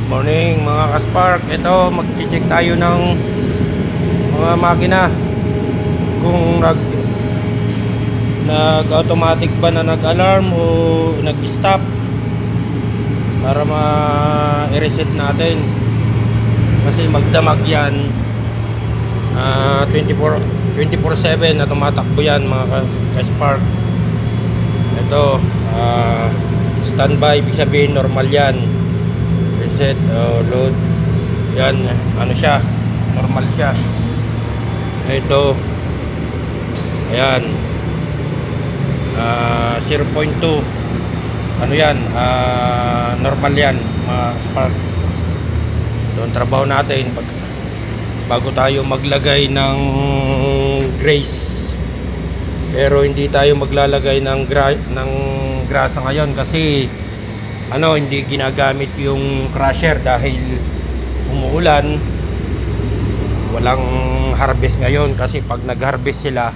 Morning mga kaspark. Ito mag-check tayo ng mga makina kung nag-automatic ba na nag-alarm o nag-stop para ma-reset natin, kasi magdamag yan. 24/7 na tumatakbo yan mga kaspark. Ito standby, ibig sabihin normal yan. Reset, load yan, ano siya, normal siya. Ito ayan, 0.2 ano yan, normal yan mga spark. Ito ang trabaho natin bago tayo maglagay ng grease. Pero hindi tayo maglalagay ng grasa ngayon kasi hindi ginagamit yung crusher dahil umuulan. Walang harvest ngayon kasi pag nag-harvest sila,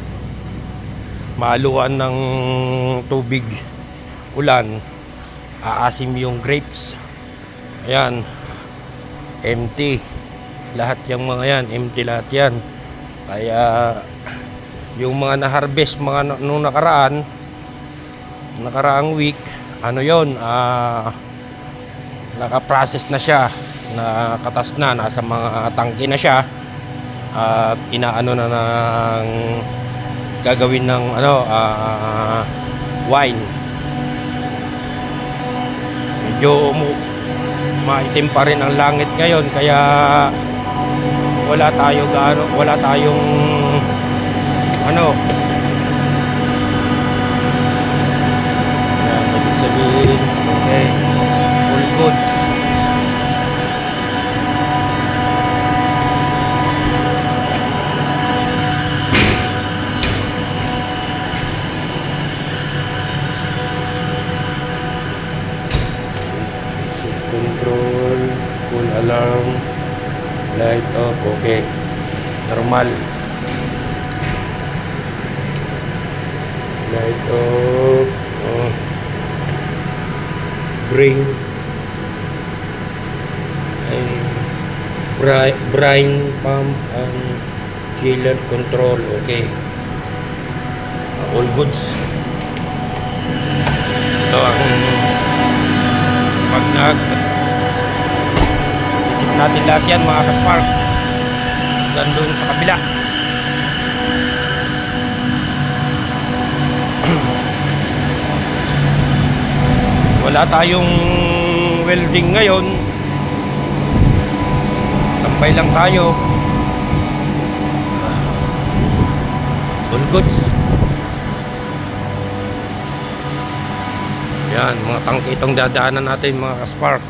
maaluan ng tubig, ulan, aasim yung grapes. Ayan, empty lahat yung mga yan, empty lahat yan. Kaya yung mga na-harvest nung nakaraang week, naka-process na siya, nakatas na, nasa mga tangke na siya, at inaano na ng gagawin ng wine. Medyo maitim pa rin ang langit ngayon, kaya wala tayong ibig sabihin, okay, all goods. Control, full alarm, light off, okay, normal. Light off, bring and brine pump and chiller control, okay, all goods. Ito ang pag isip natin lahat yan mga kaspark, doon sa kabila. Wala tayong welding ngayon, tambay lang tayo, all goods. Yan, mga tangke itong dadaanan natin mga kaspark.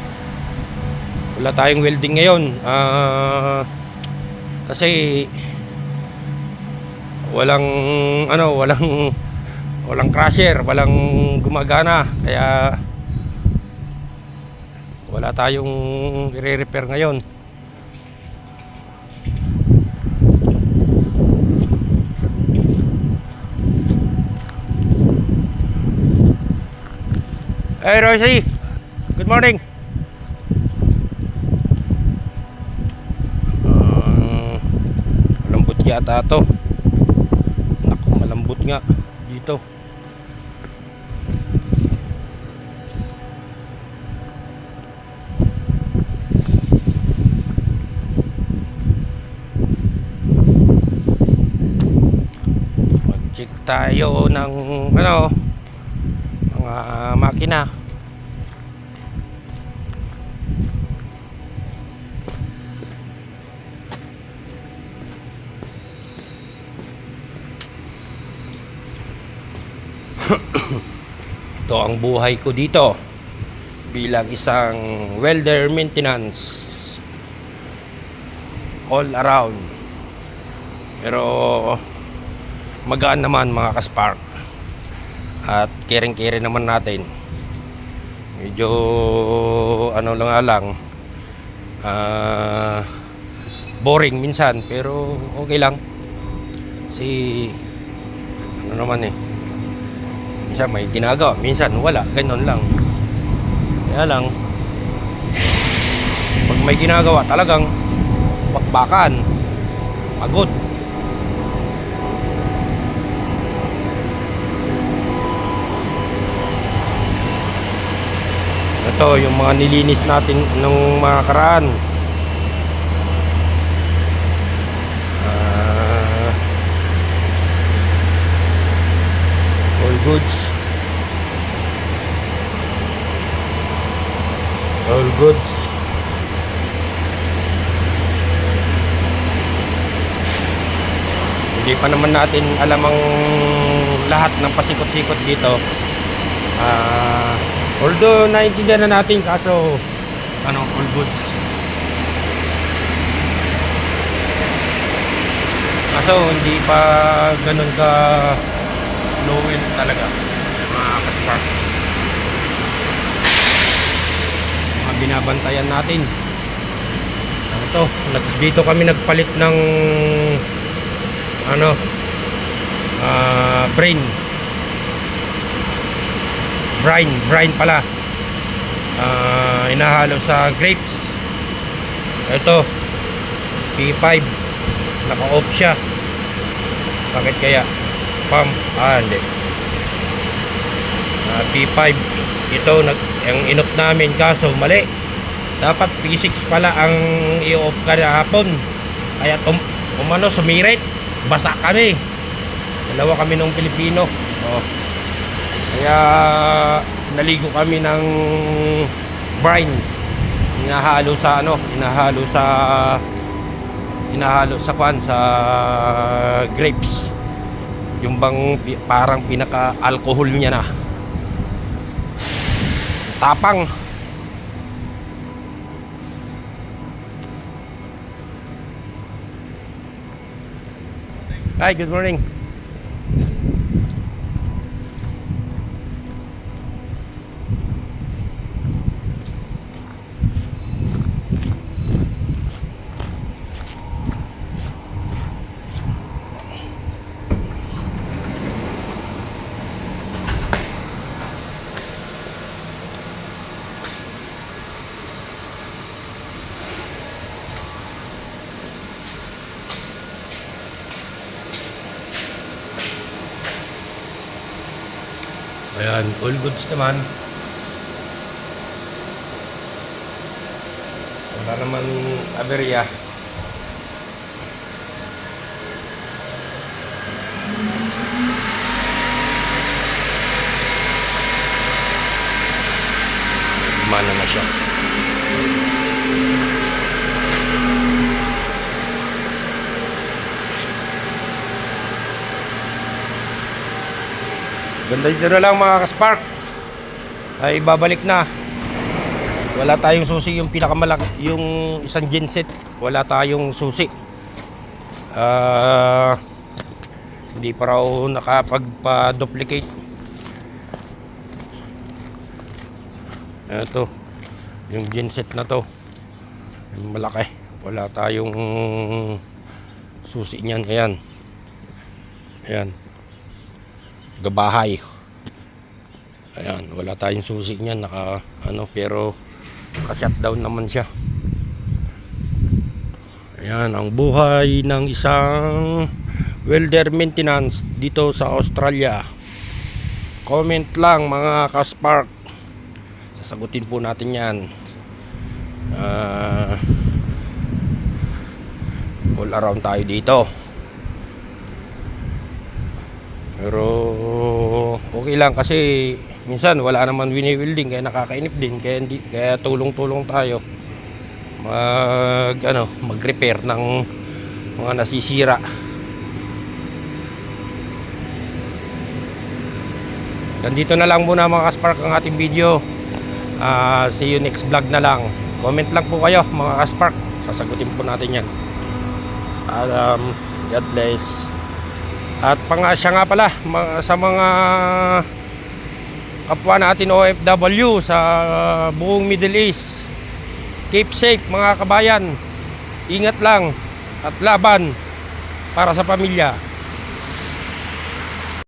Wala tayong welding ngayon kasi walang crusher, walang gumagana, kaya wala tayong i-repair ngayon. Hey Rosie, good morning. Malambot yata to. Naku, malambot nga dito. Mag-check tayo ng mga makina. Ito ang buhay ko dito bilang isang welder maintenance all around. Pero magaan naman mga kaspark, at caring naman natin. Medyo boring minsan, pero okay lang kasi minsan may ginagawa, minsan wala, ganun lang. Kaya lang Pag may ginagawa, talagang bakbakan, pagod. Ito yung mga nilinis natin nung mga karaan. All goods. All goods. Hindi pa naman natin alam ang lahat ng pasikot-sikot dito. Although naiintindihan na natin, kaso all goods. Kaso hindi pa ganun ka flowing talaga, mga kaspark. Mga binabantayan natin. Ito, dito kami nagpalit ng brine pala, inahalo sa grapes. Ito P5, naka-off siya. Bakit kaya? Pump, hindi. P5 ito, ang inop namin, kaso mali. Dapat P6 pala ang i-off kahapon, kaya sumirit, basa kami. Dalawa kami ng Pilipino. Kaya naligo kami ng brine. Inahalo sa grapes. Yung bang parang pinaka-alcohol niya na. Tapang. Hi, good morning. Ayan, all goods naman. Wala naman aberya. Mana na siya. Ganda dito na lang mga kaspark. Ay babalik na. Wala tayong susi, yung pinakamalaki, yung isang genset, wala tayong susi. Hindi pa raw nakapagpa-duplicate. Ito, yung genset na to, yung malaki, wala tayong susi niyan. Ayan, gabahay. Ayan, wala tayong susi niyan, pero naka-shutdown naman siya. Ayan ang buhay ng isang welder maintenance dito sa Australia. Comment lang mga kaspark, sasagutin po natin yan. All around tayo dito. Pero okay lang kasi minsan wala naman wini-welding, kaya nakakainip din, kaya tulong-tulong tayo mag-repair ng mga nasisira. Nandito na lang muna mga kaspark ang ating video. See you next vlog na lang. Comment lang po kayo mga kaspark, sasagutin po natin yan. God bless. At siya nga pala sa mga kapwa natin OFW sa buong Middle East, keep safe mga kabayan. Ingat lang at laban para sa pamilya.